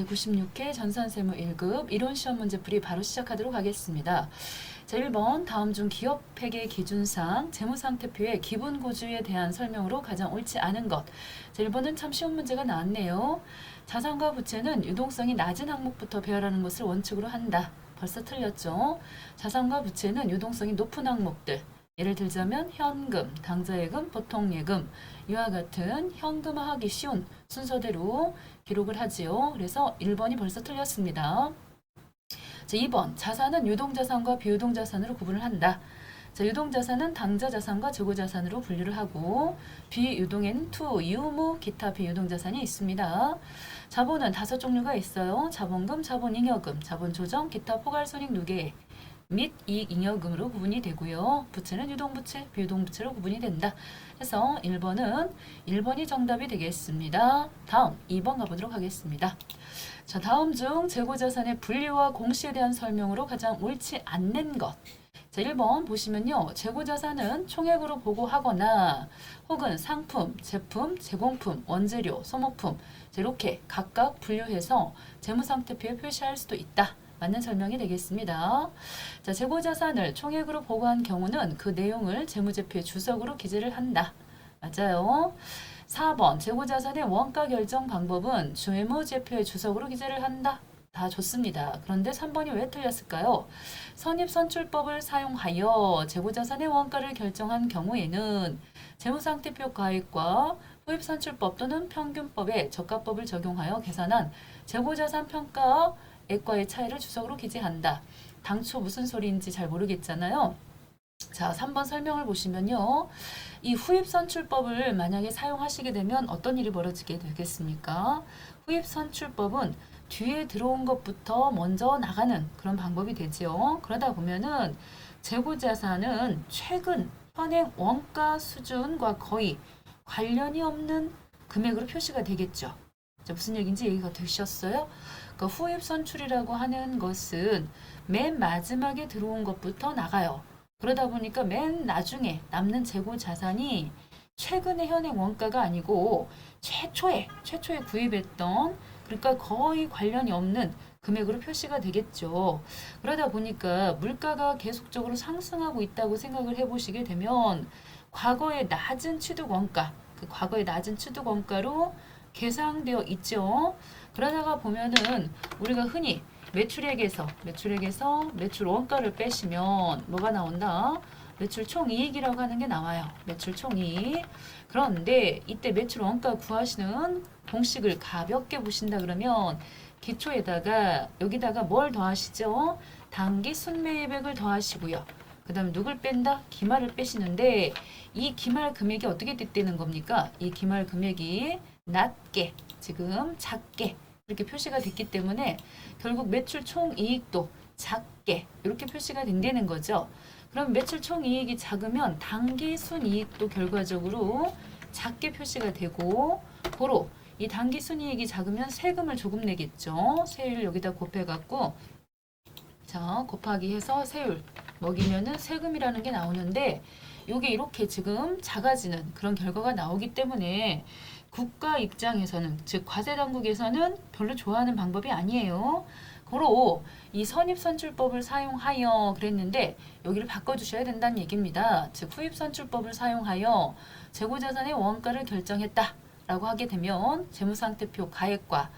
제96회 전산세무 1급 이론시험 문제풀이 바로 시작하도록 하겠습니다. 자, 1번 다음 중 기업회계 기준상 재무상태표의 기본고주에 대한 설명으로 가장 옳지 않은 것. 자, 1번은 참 쉬운 문제가 나왔네요. 자산과 부채는 유동성이 낮은 항목부터 배열하는 것을 원칙으로 한다. 벌써 틀렸죠? 자산과 부채는 유동성이 높은 항목들. 예를 들자면 현금, 당좌예금, 보통예금 이와 같은 현금화하기 쉬운 순서대로 기록을 하지요. 그래서 1번이 벌써 틀렸습니다. 자, 2번 자산은 유동자산과 비유동자산으로 구분을 한다. 자, 유동자산은 당좌자산과 재고자산으로 분류를 하고 비유동에는 투, 유무, 기타 비유동자산이 있습니다. 자본은 5종류가 있어요. 자본금, 자본잉여금, 자본조정, 기타 포괄손익 누계 및 이익잉여금으로 구분이 되고요. 부채는 유동부채, 비유동부채로 구분이 된다. 그래서 1번이 정답이 되겠습니다. 다음 2번 가보도록 하겠습니다. 자, 다음 중 재고자산의 분류와 공시에 대한 설명으로 가장 옳지 않는 것. 자, 1번 보시면요. 재고자산은 총액으로 보고하거나 혹은 상품, 제품, 제공품, 원재료, 소모품 이렇게 각각 분류해서 재무상태표에 표시할 수도 있다. 맞는 설명이 되겠습니다. 자, 재고자산을 총액으로 보고한 경우는 그 내용을 재무제표의 주석으로 기재를 한다. 맞아요. 4번 재고자산의 원가 결정 방법은 재무제표의 주석으로 기재를 한다. 다 좋습니다. 그런데 3번이 왜 틀렸을까요? 선입선출법을 사용하여 재고자산의 원가를 결정한 경우에는 재무상태표 가액과 후입선출법 또는 평균법의 저가법을 적용하여 계산한 재고자산 평가 액과의 차이를 주석으로 기재한다. 당초 무슨 소리인지 잘 모르겠잖아요. 자, 3번 설명을 보시면요. 이 후입선출법을 만약에 사용하시게 되면 어떤 일이 벌어지게 되겠습니까? 후입선출법은 뒤에 들어온 것부터 먼저 나가는 그런 방법이 되죠. 그러다 보면은 재고자산은 최근 현행 원가 수준과 거의 관련이 없는 금액으로 표시가 되겠죠. 자, 무슨 얘기인지 이해가 되셨어요? 그러니까 후입선출이라고 하는 것은 맨 마지막에 들어온 것부터 나가요. 그러다 보니까 맨 나중에 남는 재고 자산이 최근의 현행 원가가 아니고 최초에 구입했던 그러니까 거의 관련이 없는 금액으로 표시가 되겠죠. 그러다 보니까 물가가 계속적으로 상승하고 있다고 생각을 해보시게 되면 과거의 낮은 취득 원가, 그 과거의 낮은 취득 원가로 계상되어 있죠. 그러다가 보면은 우리가 흔히 매출액에서 매출 원가를 빼시면 뭐가 나온다? 매출 총이익이라고 하는 게 나와요. 매출 총이익. 그런데 이때 매출 원가 구하시는 공식을 가볍게 보신다 그러면 기초에다가 여기다가 뭘 더하시죠? 당기 순매입액을 더하시고요. 그 다음에 누굴 뺀다? 기말을 빼시는데 이 기말 금액이 어떻게 됐다는 겁니까? 이 기말 금액이 낮게 지금 작게 이렇게 표시가 됐기 때문에 결국 매출 총이익도 작게 이렇게 표시가 된다는 거죠. 그럼 매출 총이익이 작으면 당기순이익도 결과적으로 작게 표시가 되고 고로 이 당기순이익이 작으면 세금을 조금 내겠죠. 세율 여기다 곱해갖고 자 곱하기 해서 세율 먹이면은 세금이라는 게 나오는데 이게 이렇게 지금 작아지는 그런 결과가 나오기 때문에 국가 입장에서는 즉 과세당국에서는 별로 좋아하는 방법이 아니에요. 고로 이 선입선출법을 사용하여 그랬는데 여기를 바꿔주셔야 된다는 얘기입니다. 즉 후입선출법을 사용하여 재고자산의 원가를 결정했다 라고 하게 되면 재무상태표 가액과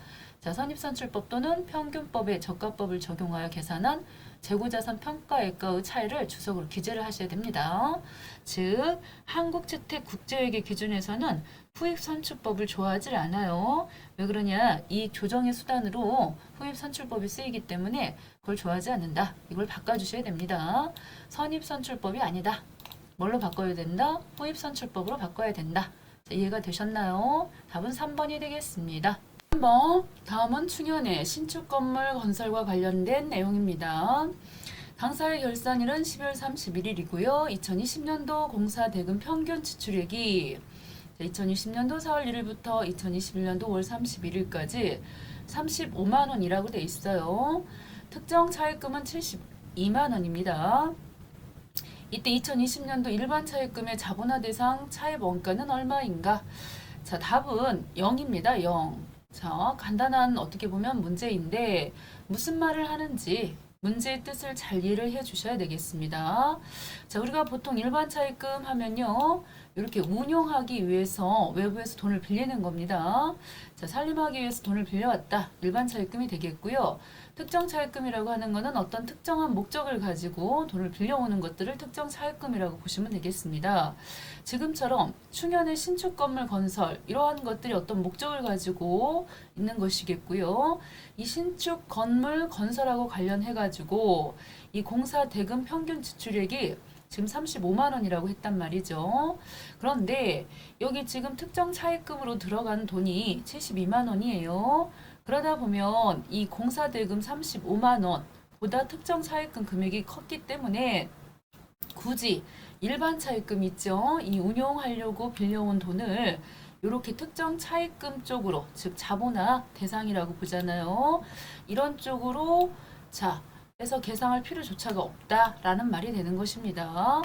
자, 선입선출법 또는 평균법의 저가법을 적용하여 계산한 재고자산 평가액과의 차이를 주석으로 기재를 하셔야 됩니다. 즉 한국주택국제회계 기준에서는 후입선출법을 좋아하지 않아요. 왜 그러냐? 이익 조정의 수단으로 후입선출법이 쓰이기 때문에 그걸 좋아하지 않는다. 이걸 바꿔주셔야 됩니다. 선입선출법이 아니다. 뭘로 바꿔야 된다? 후입선출법으로 바꿔야 된다. 자, 이해가 되셨나요? 답은 3번이 되겠습니다. 3번, 다음은 충현의 신축 건물 건설과 관련된 내용입니다. 당사의 결산일은 12월 31일이고요. 2020년도 공사 대금 평균 지출액이 2020년도 4월 1일부터 2021년도 5월 31일까지 35만 원이라고 돼 있어요. 특정 차입금은 72만 원입니다. 이때 2020년도 일반 차입금의 자본화 대상 차입 원가는 얼마인가? 자, 답은 0입니다. 0. 자, 간단한 어떻게 보면 문제인데 무슨 말을 하는지 문제의 뜻을 잘 이해를 해 주셔야 되겠습니다. 자, 우리가 보통 일반 차입금 하면요. 이렇게 운용하기 위해서 외부에서 돈을 빌리는 겁니다. 자, 살림하기 위해서 돈을 빌려왔다. 일반 차입금이 되겠고요. 특정 차입금이라고 하는 것은 어떤 특정한 목적을 가지고 돈을 빌려오는 것들을 특정 차입금이라고 보시면 되겠습니다. 지금처럼 충현의 신축 건물 건설 이러한 것들이 어떤 목적을 가지고 있는 것이겠고요. 이 신축 건물 건설하고 관련해 가지고 이 공사 대금 평균 지출액이 지금 35만 원이라고 했단 말이죠. 그런데 여기 지금 특정 차입금으로 들어간 돈이 72만 원이에요. 그러다 보면 이 공사 대금 35만 원보다 특정 차입금 금액이 컸기 때문에 굳이 일반 차입금 있죠. 이 운용하려고 빌려온 돈을 이렇게 특정 차입금 쪽으로, 즉 자본화 대상이라고 보잖아요. 이런 쪽으로 자 해서 계상할 필요조차가 없다라는 말이 되는 것입니다.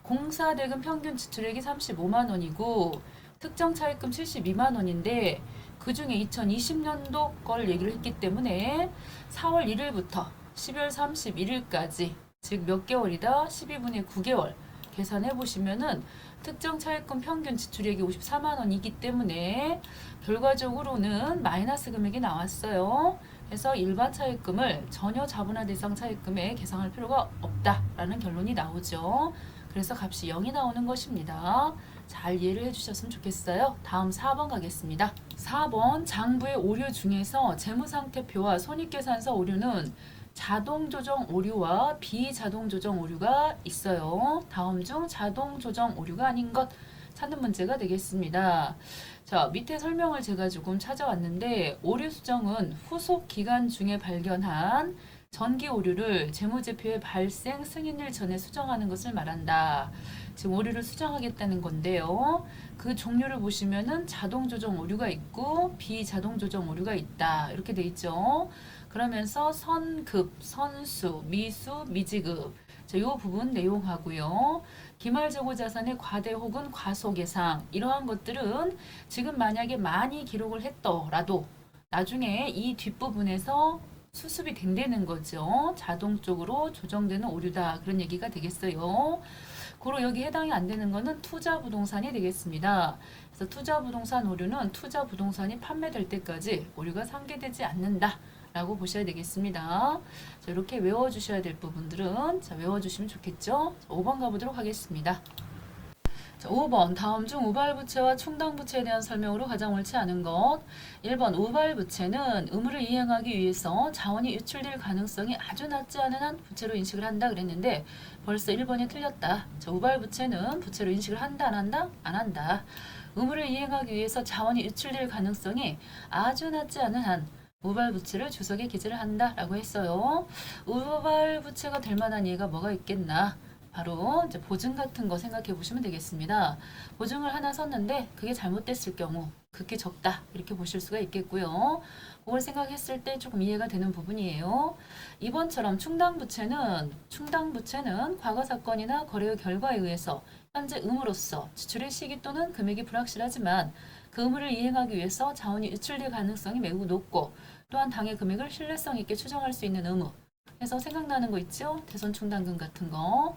공사 대금 평균 지출액이 35만 원이고 특정 차입금 72만 원인데 그 중에 2020년도 걸 얘기를 했기 때문에 4월 1일부터 12월 31일까지 즉 몇 개월이다? 12분의 9개월 계산해 보시면은 특정 차입금 평균 지출액이 54만 원이기 때문에 결과적으로는 마이너스 금액이 나왔어요. 그래서 일반 차입금을 전혀 자본화 대상 차입금에 계상할 필요가 없다라는 결론이 나오죠. 그래서 값이 0이 나오는 것입니다. 잘 이해를 해주셨으면 좋겠어요. 다음 4번 가겠습니다. 4번 장부의 오류 중에서 재무상태표와 손익계산서 오류는 자동조정 오류와 비자동조정 오류가 있어요. 다음 중 자동조정 오류가 아닌 것 찾는 문제가 되겠습니다. 자, 밑에 설명을 제가 조금 찾아왔는데 오류 수정은 후속 기간 중에 발견한 전기 오류를 재무제표의 발생 승인일 전에 수정하는 것을 말한다. 지금 오류를 수정하겠다는 건데요. 그 종류를 보시면은 자동 조정 오류가 있고 비자동 조정 오류가 있다. 이렇게 돼 있죠. 그러면서 선급, 선수, 미수, 미지급. 자, 요 부분 내용하고요. 기말재고 자산의 과대 혹은 과소 계상 이러한 것들은 지금 만약에 많이 기록을 했더라도 나중에 이 뒷부분에서 수습이 된다는 거죠. 자동적으로 조정되는 오류다. 그런 얘기가 되겠어요. 고로 여기 해당이 안 되는 거는 투자 부동산이 되겠습니다. 그래서 투자 부동산 오류는 투자 부동산이 판매될 때까지 오류가 상계되지 않는다. 라고 보셔야 되겠습니다. 자, 이렇게 외워주셔야 될 부분들은 자, 외워주시면 좋겠죠. 자, 5번 가보도록 하겠습니다. 자, 5번 다음 중 우발부채와 충당부채에 대한 설명으로 가장 옳지 않은 것. 1번 우발부채는 의무를 이행하기 위해서 자원이 유출될 가능성이 아주 낮지 않은 한 부채로 인식을 한다 그랬는데 벌써 1번이 틀렸다. 자, 우발부채는 부채로 인식을 한다 안 한다? 안 한다. 의무를 이행하기 위해서 자원이 유출될 가능성이 아주 낮지 않은 한 우발부채를 주석에 기재를 한다라고 했어요. 우발부채가 될 만한 예가 뭐가 있겠나? 바로 이제 보증 같은 거 생각해 보시면 되겠습니다. 보증을 하나 썼는데 그게 잘못됐을 경우 극히 적다 이렇게 보실 수가 있겠고요. 그걸 생각했을 때 조금 이해가 되는 부분이에요. 이번처럼 충당부채는 과거 사건이나 거래의 결과에 의해서 현재 의무로서 지출의 시기 또는 금액이 불확실하지만 그 의무를 이행하기 위해서 자원이 유출될 가능성이 매우 높고 또한 당해 금액을 신뢰성 있게 추정할 수 있는 의무. 해서 생각나는 거 있죠? 대손 충당금 같은 거.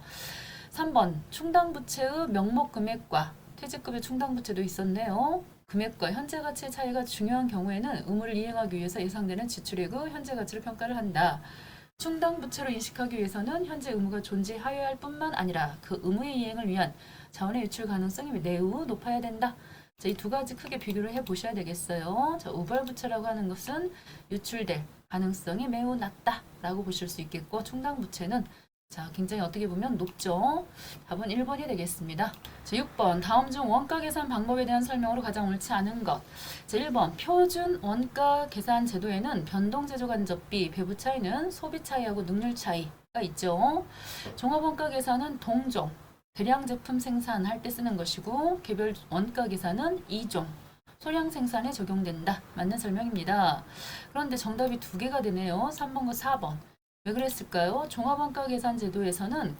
3번 충당부채의 명목 금액과 퇴직급의 충당부채도 있었네요. 금액과 현재 가치의 차이가 중요한 경우에는 의무를 이행하기 위해서 예상되는 지출액의 현재 가치를 평가를 한다. 충당부채로 인식하기 위해서는 현재 의무가 존재하여야 할 뿐만 아니라 그 의무의 이행을 위한 자원의 유출 가능성이 매우 높아야 된다. 자, 이 두 가지 크게 비교를 해 보셔야 되겠어요. 자, 우발부채라고 하는 것은 유출될 가능성이 매우 낮다라고 보실 수 있겠고 충당부채는 자, 굉장히 어떻게 보면 높죠. 답은 1번이 되겠습니다. 자, 6번 다음 중 원가 계산 방법에 대한 설명으로 가장 옳지 않은 것. 자, 1번 표준 원가 계산 제도에는 변동 제조 간접비, 배부 차이는 소비 차이하고 능률 차이가 있죠. 종합 원가 계산은 동종 대량 제품 생산할 때 쓰는 것이고 개별 원가 계산은 2종 소량 생산에 적용된다. 맞는 설명입니다. 그런데 정답이 두 개가 되네요. 3번과 4번. 왜 그랬을까요? 종합원가 계산 제도에서는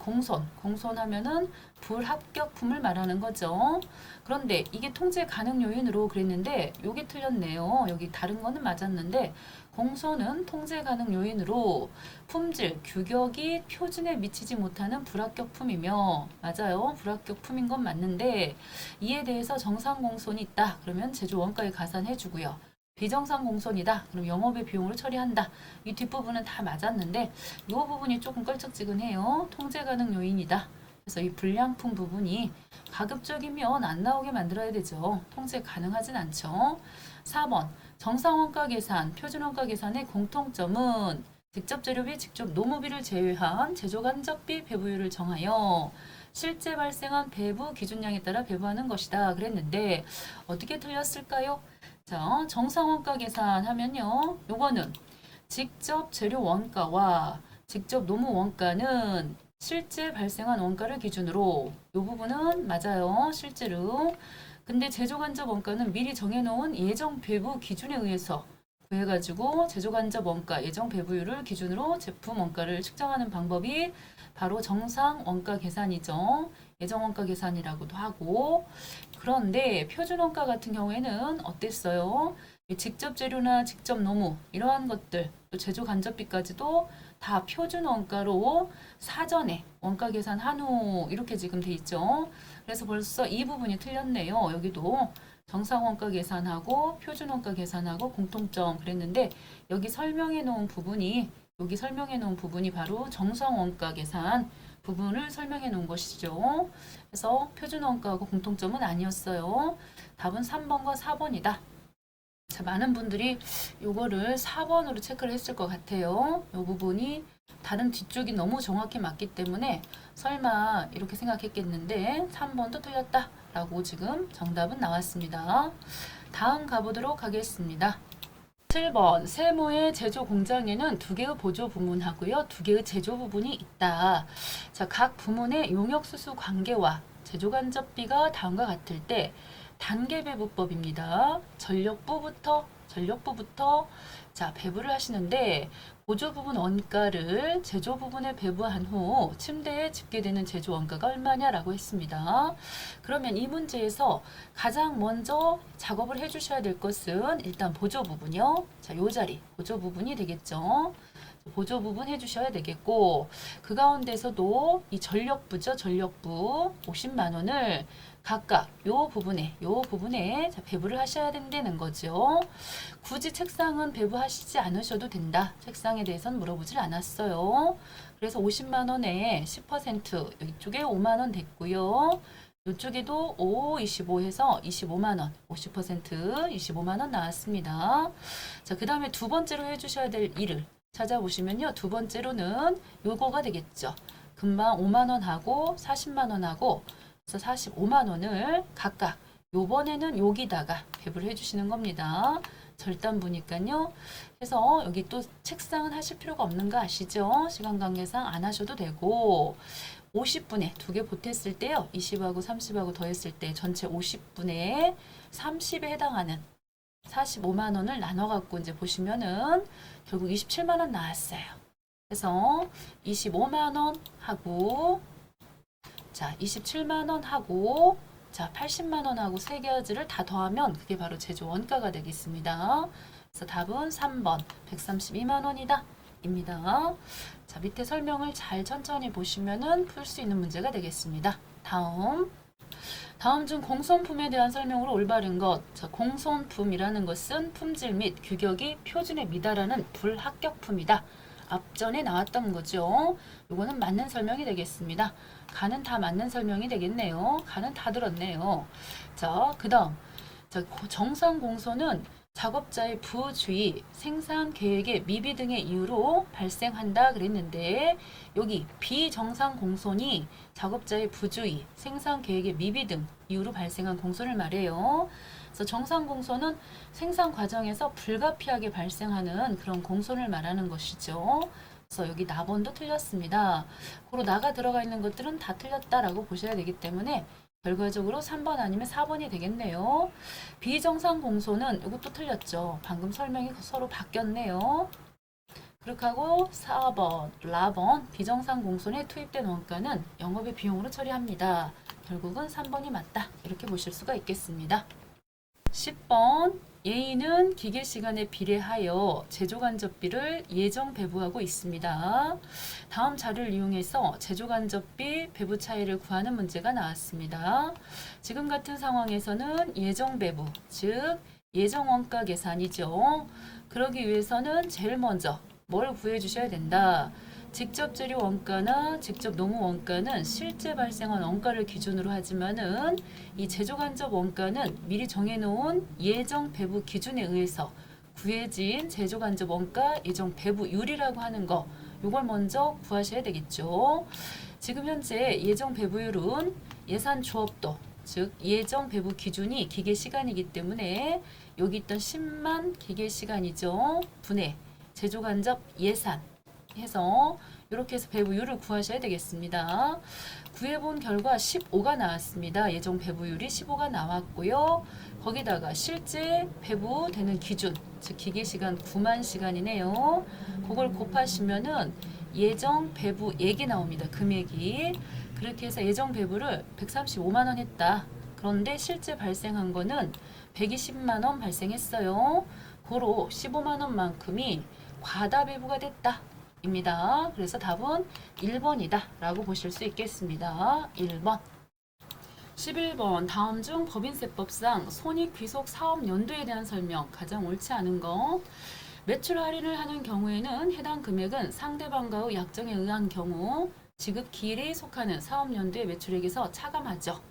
공손하면은 불합격품을 말하는 거죠. 그런데 이게 통제 가능 요인으로 그랬는데 여기 틀렸네요. 여기 다른 거는 맞았는데 공손은 통제 가능 요인으로 품질, 규격이 표준에 미치지 못하는 불합격품이며 맞아요. 불합격품인 건 맞는데 이에 대해서 정상 공손이 있다. 그러면 제조 원가에 가산해 주고요. 비정상 공손이다. 그럼 영업의 비용으로 처리한다. 이 뒷부분은 다 맞았는데 이 부분이 조금 껄쩍지근해요. 통제 가능 요인이다. 그래서 이 불량품 부분이 가급적이면 안 나오게 만들어야 되죠. 통제 가능하진 않죠. 4번 정상원가 계산, 표준원가 계산의 공통점은 직접 재료비, 직접 노무비를 제외한 제조간접비 배부율을 정하여 실제 발생한 배부 기준량에 따라 배부하는 것이다. 그랬는데 어떻게 틀렸을까요? 자, 정상원가 계산하면요. 요거는 직접 재료 원가와 직접 노무 원가는 실제 발생한 원가를 기준으로 요 부분은 맞아요. 실제로. 근데 제조간접 원가는 미리 정해놓은 예정 배부 기준에 의해서 구해가지고 제조간접 원가 예정 배부율을 기준으로 제품 원가를 측정하는 방법이 바로 정상 원가 계산이죠. 예정 원가 계산이라고도 하고 그런데 표준 원가 같은 경우에는 어땠어요? 직접 재료나 직접 노무 이러한 것들 또 제조 간접비까지도 다 표준 원가로 사전에 원가 계산한 후 이렇게 지금 돼 있죠. 그래서 벌써 이 부분이 틀렸네요. 여기도 정상 원가 계산하고 표준 원가 계산하고 공통점 그랬는데 여기 설명해 놓은 부분이 바로 정상 원가 계산 부분을 설명해 놓은 것이죠. 그래서 표준 원가하고 공통점은 아니었어요. 답은 3번과 4번이다. 자, 많은 분들이 요거를 4번으로 체크를 했을 것 같아요. 요 부분이 다른 뒤쪽이 너무 정확히 맞기 때문에 설마 이렇게 생각했겠는데 3번도 틀렸다 라고 지금 정답은 나왔습니다. 다음 가보도록 하겠습니다. 7번 세모의 제조 공장에는 두 개의 보조 부문하고요. 두 개의 제조 부분이 있다. 자, 각 부문의 용역 수수 관계와 제조 간접비가 다음과 같을 때 단계 배부법입니다. 전력부부터 자, 배부를 하시는데 보조 부분 원가를 제조 부분에 배부한 후 침대에 집계되는 제조 원가가 얼마냐라고 했습니다. 그러면 이 문제에서 가장 먼저 작업을 해주셔야 될 것은 일단 보조 부분이요. 자, 요 자리 보조 부분이 되겠죠. 보조 부분 해주셔야 되겠고 그 가운데서도 이 전력부죠. 전력부 50만 원을 각각 요 부분에 자, 배부를 하셔야 된다는 거죠. 굳이 책상은 배부하시지 않으셔도 된다. 책상에 대해서는 물어보질 않았어요. 그래서 50만 원에 10% 이쪽에 5만 원 됐고요. 이쪽에도 5, 25 해서 25만 원, 50% 25만 원 나왔습니다. 자, 그 다음에 두 번째로 해주셔야 될 일을 찾아보시면요. 두 번째로는 요거가 되겠죠. 금방 5만 원하고 40만 원하고 그래서 45만 원을 각각 요번에는 여기다가 배부를 해주시는 겁니다. 절단부니까요. 그래서 여기 또 책상은 하실 필요가 없는 거 아시죠? 시간 관계상 안 하셔도 되고 50분에 두 개 보탰을 때요. 20하고 30하고 더했을 때 전체 50분에 30에 해당하는 45만 원을 나눠 갖고 이제 보시면은 결국 27만 원 나왔어요. 그래서 25만 원 하고 자, 27만 원 하고 자, 80만 원 하고 세 가지를 다 더하면 그게 바로 제조 원가가 되겠습니다. 그래서 답은 3번 132만 원이다. 입니다. 자, 밑에 설명을 잘 천천히 보시면은 풀 수 있는 문제가 되겠습니다. 다음 중 공손품에 대한 설명으로 올바른 것. 자, 공손품이라는 것은 품질 및 규격이 표준에 미달하는 불합격품이다. 앞전에 나왔던 거죠. 이거는 맞는 설명이 되겠습니다. 가는 다 맞는 설명이 되겠네요. 가는 다 들었네요. 자, 그 다음. 자, 정상 공손은 작업자의 부주의, 생산 계획의 미비 등의 이유로 발생한다 그랬는데 여기 비정상 공손이 작업자의 부주의, 생산 계획의 미비 등 이유로 발생한 공손을 말해요. 그래서 정상 공손은 생산 과정에서 불가피하게 발생하는 그런 공손을 말하는 것이죠. 그래서 여기 나번도 틀렸습니다. 고로 나가 들어가 있는 것들은 다 틀렸다라고 보셔야 되기 때문에 결과적으로 3번 아니면 4번이 되겠네요. 비정상 공손은 이것도 틀렸죠. 방금 설명이 서로 바뀌었네요. 그렇게 하고 4번, 라번 비정상 공손에 투입된 원가는 영업의 비용으로 처리합니다. 결국은 3번이 맞다. 이렇게 보실 수가 있겠습니다. 10번 A는 기계 시간에 비례하여 제조 간접비를 예정 배부하고 있습니다. 다음 자료를 이용해서 제조 간접비 배부 차이를 구하는 문제가 나왔습니다. 지금 같은 상황에서는 예정 배부, 즉 예정 원가 계산이죠. 그러기 위해서는 제일 먼저 뭘 구해 주셔야 된다. 직접 재료 원가나 직접 농무 원가는 실제 발생한 원가를 기준으로 하지만은 이 제조 간접 원가는 미리 정해놓은 예정 배부 기준에 의해서 구해진 제조 간접 원가 예정 배부율이라고 하는 거, 요걸 먼저 구하셔야 되겠죠. 지금 현재 예정 배부율은 예산 조업도, 즉 예정 배부 기준이 기계 시간이기 때문에 여기 있던 10만 기계 시간이죠. 분의 제조 간접 예산 해서 이렇게 해서 배부율을 구하셔야 되겠습니다. 구해본 결과 15가 나왔습니다. 예정 배부율이 15가 나왔고요. 거기다가 실제 배부되는 기준, 즉 기계시간 9만 시간이네요. 그걸 곱하시면은 예정 배부액이 나옵니다. 금액이. 그렇게 해서 예정 배부를 135만 원 했다. 그런데 실제 발생한 거는 120만 원 발생했어요. 고로 15만 원만큼이 과다 배부가 됐다. 입니다. 그래서 답은 1번이다 라고 보실 수 있겠습니다. 1번. 11번 다음 중 법인세법상 손익귀속 사업 연도에 대한 설명, 가장 옳지 않은 거. 매출 할인을 하는 경우에는 해당 금액은 상대방과의 약정에 의한 경우 지급 기일에 속하는 사업 연도의 매출액에서 차감하죠.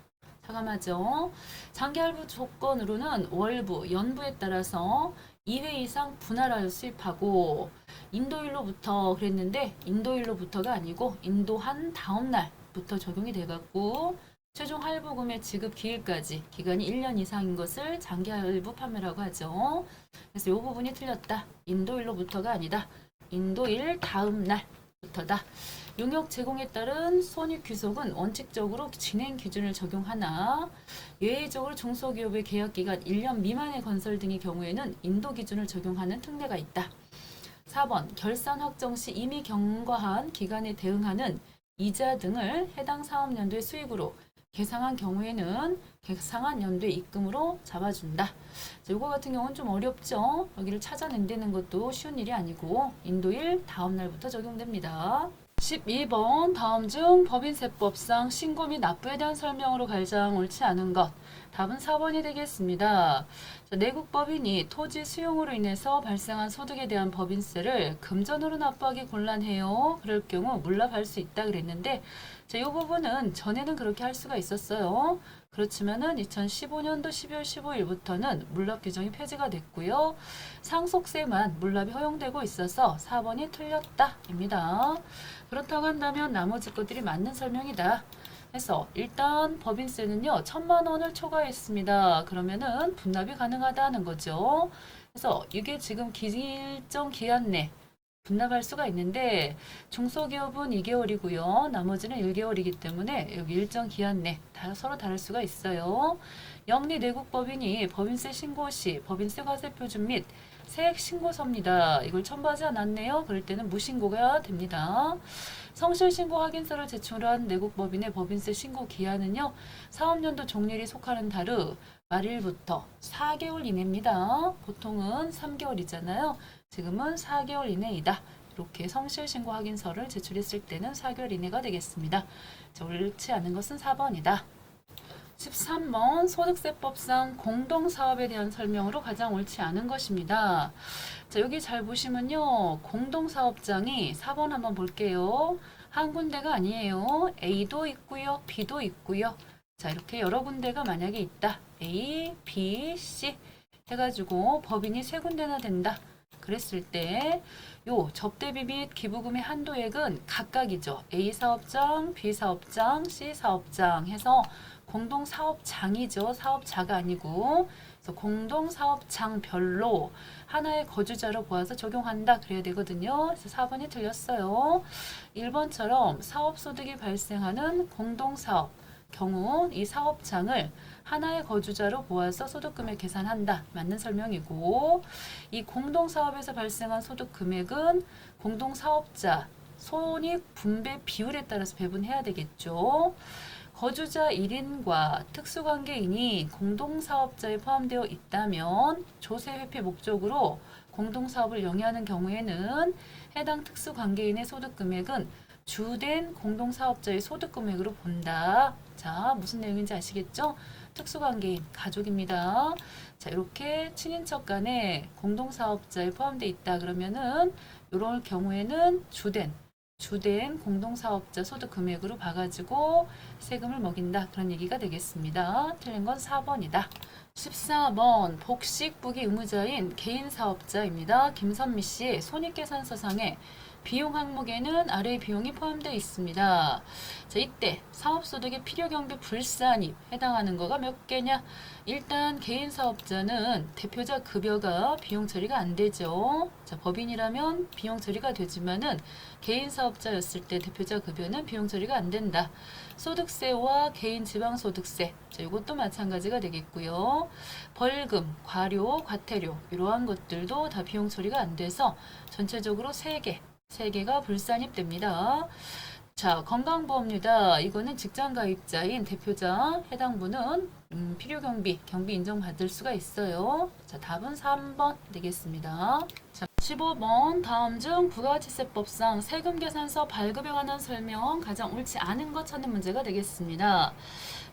장기할부 조건으로는 월부, 연부에 따라서 2회 이상 분할하여 수입하고, 인도일로부터 그랬는데 인도일로부터가 아니고 인도한 다음 날부터 적용이 돼갖고 최종 할부금의 지급 기일까지 기간이 1년 이상인 것을 장기할부 판매라고 하죠. 그래서 이 부분이 틀렸다. 인도일로부터가 아니다. 인도일 다음 날부터다. 용역 제공에 따른 손익귀속은 원칙적으로 진행 기준을 적용하나 예외적으로 중소기업의 계약기간 1년 미만의 건설 등의 경우에는 인도 기준을 적용하는 특례가 있다. 4번 결산 확정 시 이미 경과한 기간에 대응하는 이자 등을 해당 사업연도의 수익으로 계상한 경우에는 계상한 연도의 입금으로 잡아준다. 이거 같은 경우는 좀 어렵죠. 여기를 찾아낸다는 것도 쉬운 일이 아니고 인도일 다음 날부터 적용됩니다. 12번 다음 중 법인세법상 신고 및 납부에 대한 설명으로 가장 옳지 않은 것. 답은 4번이 되겠습니다. 내국법인이 토지 수용으로 인해서 발생한 소득에 대한 법인세를 금전으로 납부하기 곤란해요. 그럴 경우 물납할 수 있다 그랬는데 이 부분은 전에는 그렇게 할 수가 있었어요. 그렇지만은 2015년도 12월 15일부터는 물납 규정이 폐지가 됐고요. 상속세만 물납이 허용되고 있어서 4번이 틀렸다입니다. 그렇다고 한다면 나머지 것들이 맞는 설명이다. 해서 일단 법인세는요 1,000만 원을 초과했습니다. 그러면은 분납이 가능하다는 거죠. 그래서 이게 지금 일정 기한 내 분납할 수가 있는데 중소기업은 2개월이고요. 나머지는 1개월이기 때문에 여기 일정 기한 내 서로 다를 수가 있어요. 영리 내국법인이 법인세 신고 시 법인세 과세표준 및 세액 신고서입니다. 이걸 첨부하지 않았네요. 그럴 때는 무신고가 됩니다. 성실신고 확인서를 제출한 내국법인의 법인세 신고 기한은요. 사업연도 종료일이 속하는 달의 말일부터 4개월 이내입니다. 보통은 3개월이잖아요. 지금은 4개월 이내이다. 이렇게 성실신고 확인서를 제출했을 때는 4개월 이내가 되겠습니다. 옳지 않은 것은 4번이다. 13번 소득세법상 공동사업에 대한 설명으로 가장 옳지 않은 것입니다. 자, 여기 잘 보시면요. 공동사업장이 4번 한번 볼게요. 한 군데가 아니에요. A도 있고요. B도 있고요. 자, 이렇게 여러 군데가 만약에 있다. A, B, C 해가지고 법인이 세 군데나 된다. 그랬을 때 요 접대비 및 기부금의 한도액은 각각이죠. A 사업장, B 사업장, C 사업장 해서 공동사업장이죠. 사업자가 아니고. 그래서 공동사업장별로 하나의 거주자로 보아서 적용한다. 그래야 되거든요. 그래서 4번이 틀렸어요. 1번처럼 사업소득이 발생하는 공동사업 경우 이 사업장을 하나의 거주자로 보아서 소득금액 계산한다. 맞는 설명이고 이 공동사업에서 발생한 소득금액은 공동사업자 손익 분배 비율에 따라서 배분해야 되겠죠. 거주자 1인과 특수관계인이 공동사업자에 포함되어 있다면 조세 회피 목적으로 공동사업을 영위하는 경우에는 해당 특수관계인의 소득금액은 주된 공동사업자의 소득금액으로 본다. 자, 무슨 내용인지 아시겠죠? 특수관계인, 가족입니다. 자, 이렇게 친인척 간에 공동사업자에 포함되어 있다 그러면은 이런 경우에는 주된 공동사업자 소득금액으로 봐가지고 세금을 먹인다. 그런 얘기가 되겠습니다. 틀린 건 4번이다. 14번 복식부기 의무자인 개인사업자입니다. 김선미 씨 손익계산서상에 비용 항목에는 아래의 비용이 포함되어 있습니다. 자, 이때 사업소득의 필요경비 불산입 해당하는 거가 몇 개냐? 일단 개인사업자는 대표자 급여가 비용 처리가 안 되죠. 자, 법인이라면 비용 처리가 되지만은 개인사업자였을 때 대표자 급여는 비용 처리가 안 된다. 소득세와 개인 지방소득세, 자, 이것도 마찬가지가 되겠고요. 벌금, 과료, 과태료 이러한 것들도 다 비용 처리가 안 돼서 전체적으로 3개가 불산입됩니다. 자, 건강보험료다. 이거는 직장가입자인 대표자 해당 분은 필요경비, 경비 인정받을 수가 있어요. 자, 답은 3번 되겠습니다. 자, 15번 다음 중 부가가치세법상 세금계산서 발급에 관한 설명 가장 옳지 않은 것 찾는 문제가 되겠습니다.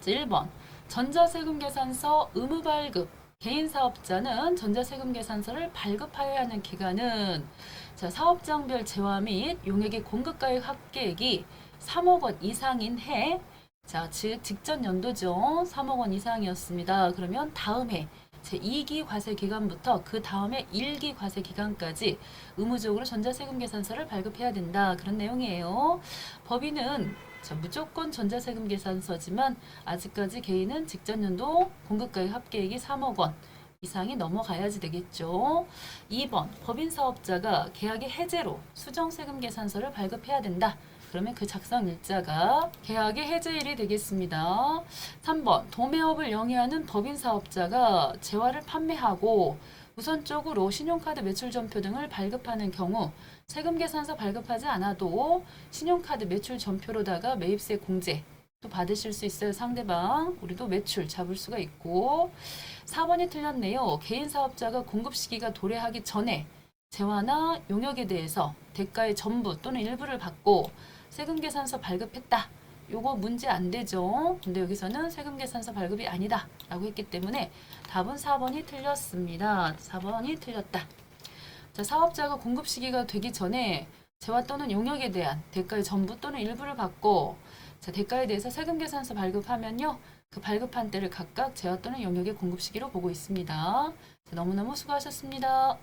자, 1번 전자세금계산서 의무발급 개인사업자는 전자세금계산서를 발급하여야 하는 기간은 자, 사업장별 재화 및 용역의 공급가액 합계액이 3억 원 이상인 해, 자, 즉 직전 연도죠. 3억 원 이상이었습니다. 그러면 다음 해 제2기 과세 기간부터 그 다음에 1기 과세 기간까지 의무적으로 전자세금 계산서를 발급해야 된다. 그런 내용이에요. 법인은 자, 무조건 전자세금 계산서지만 아직까지 개인은 직전 연도 공급가액 합계액이 3억 원 이상이 넘어가야지 되겠죠. 2번 법인 사업자가 계약의 해제로 수정세금 계산서를 발급해야 된다. 그러면 그 작성 일자가 계약의 해제일이 되겠습니다. 3번 도매업을 영위하는 법인 사업자가 재화를 판매하고 우선적으로 신용카드 매출전표 등을 발급하는 경우 세금계산서 발급하지 않아도 신용카드 매출 전표로다가 매입세 공제 또 받으실 수 있어요. 상대방 우리도 매출 잡을 수가 있고. 4번이 틀렸네요. 개인사업자가 공급 시기가 도래하기 전에 재화나 용역에 대해서 대가의 전부 또는 일부를 받고 세금계산서 발급했다. 요거 문제 안 되죠. 근데 여기서는 세금계산서 발급이 아니다 라고 했기 때문에 답은 4번이 틀렸습니다. 4번이 틀렸다. 자, 사업자가 공급 시기가 되기 전에 재화 또는 용역에 대한 대가의 전부 또는 일부를 받고 자, 대가에 대해서 세금계산서 발급하면요. 그 발급한 때를 각각 재화 또는 용역의 공급 시기로 보고 있습니다. 자, 너무너무 수고하셨습니다.